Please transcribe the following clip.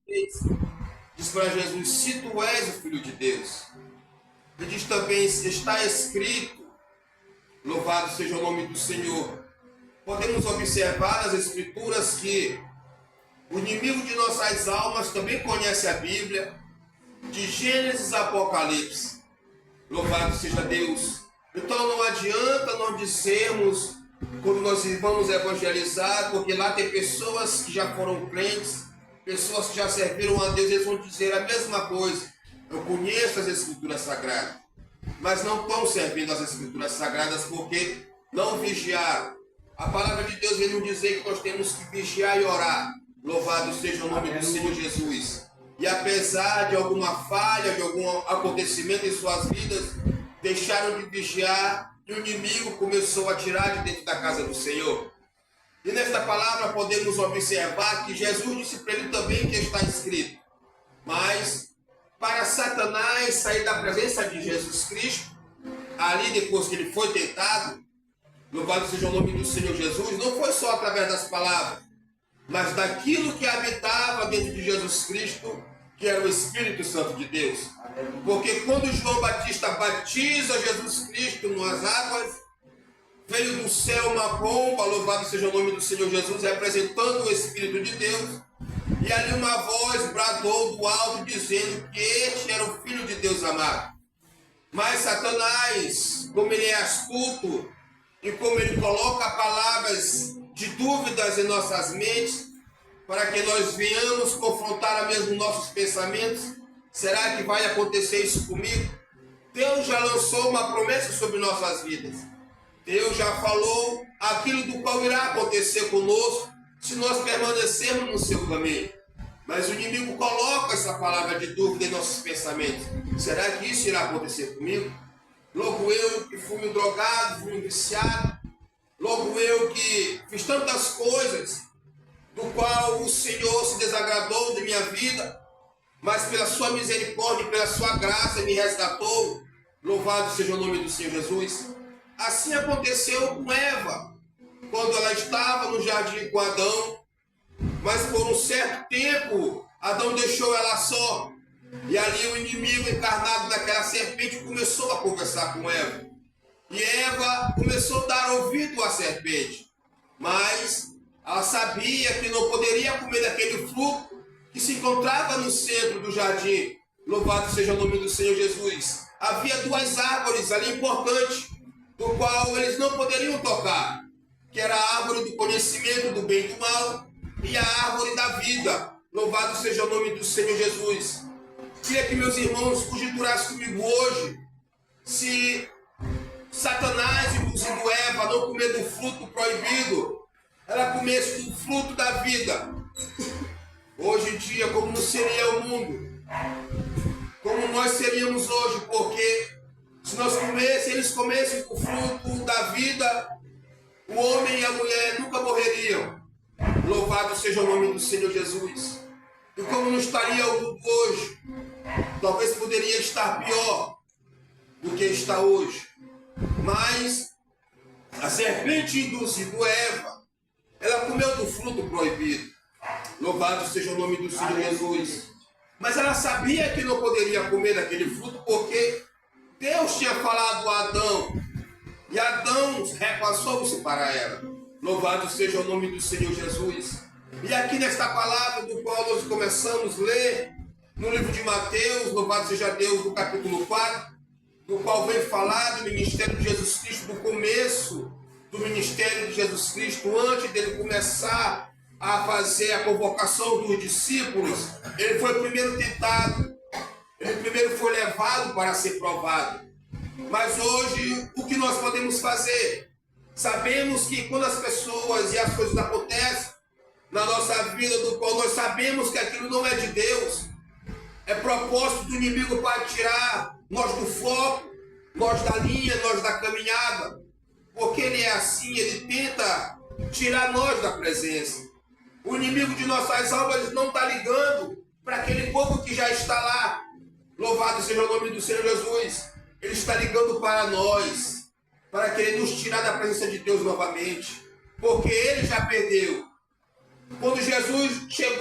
diz para Jesus: se tu és o Filho de Deus. E diz também: está escrito, louvado seja o nome do Senhor. Podemos observar nas Escrituras que o inimigo de nossas almas também conhece a Bíblia, de Gênesis a Apocalipse. Louvado seja Deus. Então não adianta nós dizermos, quando nós vamos evangelizar, porque lá tem pessoas que já foram crentes, pessoas que já serviram a Deus, eles vão dizer a mesma coisa: eu conheço as Escrituras Sagradas, mas não estão servindo as Escrituras Sagradas porque não vigiaram. A palavra de Deus vem nos dizer que nós temos que vigiar e orar. Louvado seja o nome do Senhor Jesus. E apesar de alguma falha, de algum acontecimento em suas vidas, deixaram de vigiar e o inimigo começou a tirar de dentro da casa do Senhor. E nesta palavra podemos observar que Jesus disse para ele também que está escrito: mas para Satanás sair da presença de Jesus Cristo, ali depois que ele foi tentado, louvado seja o nome do Senhor Jesus, não foi só através das palavras, mas daquilo que habitava dentro de Jesus Cristo, que era o Espírito Santo de Deus. Porque quando João Batista batiza Jesus Cristo nas águas, veio do céu uma pomba, louvado seja o nome do Senhor Jesus, representando o Espírito de Deus, e ali uma voz bradou do alto dizendo que este era o Filho de Deus amado. Mas Satanás, como ele é astuto e como ele coloca palavras de dúvidas em nossas mentes, para que nós venhamos confrontar a mesmo nossos pensamentos: será que vai acontecer isso comigo? Deus já lançou uma promessa sobre nossas vidas. Deus já falou aquilo do qual irá acontecer conosco se nós permanecermos no seu caminho. Mas o inimigo coloca essa palavra de dúvida em nossos pensamentos: será que isso irá acontecer comigo? Logo eu que fui um drogado, fui um viciado, logo eu que fiz tantas coisas do qual o Senhor se desagradou de minha vida, mas pela sua misericórdia e pela sua graça me resgatou. Louvado seja o nome do Senhor Jesus. Assim aconteceu com Eva, quando ela estava no jardim com Adão, mas por um certo tempo Adão deixou ela só, e ali o inimigo encarnado daquela serpente começou a conversar com Eva, e Eva começou a dar ouvido à serpente, mas ela sabia que não poderia comer daquele fruto que se encontrava no centro do jardim. Louvado seja o nome do Senhor Jesus. Havia duas árvores ali importantes, do qual eles não poderiam tocar, que era a árvore do conhecimento do bem e do mal e a árvore da vida. Louvado seja o nome do Senhor Jesus. Queria que meus irmãos conjecturassem comigo hoje, se Satanás induzindo Eva a não comer do fruto proibido, ela comesse do fruto da vida, hoje em dia como seria o mundo, como nós seríamos hoje, porque se nós eles comessem o fruto da vida, o homem e a mulher nunca morreriam. Louvado seja o nome do Senhor Jesus. E como não estaria o mundo hoje, talvez poderia estar pior do que está hoje. Mas a serpente induzindo Eva, ela comeu do fruto proibido. Louvado seja o nome do Senhor Jesus. Mas ela sabia que não poderia comer daquele fruto, porque Deus tinha falado a Adão, e Adão repassou-se para ela. Louvado seja o nome do Senhor Jesus. E aqui nesta palavra do qual nós começamos a ler, no livro de Mateus, louvado seja Deus, no capítulo 4, do qual vem falar do ministério de Jesus Cristo, do começo do ministério de Jesus Cristo, antes dele começar a fazer a convocação dos discípulos. Ele foi primeiro tentado, ele primeiro foi levado para ser provado. Mas hoje, o que nós podemos fazer? Sabemos que quando as pessoas e as coisas acontecem na nossa vida, do qual nós sabemos que aquilo não é de Deus, é propósito do inimigo para tirar nós do foco, nós da linha, nós da caminhada, porque ele é assim, ele tenta tirar nós da presença. O inimigo de nossas almas não está ligando para aquele povo que já está lá. Louvado seja o nome do Senhor Jesus. Ele está ligando para nós, para querer nos tirar da presença de Deus novamente, porque ele já perdeu. Quando Jesus chegou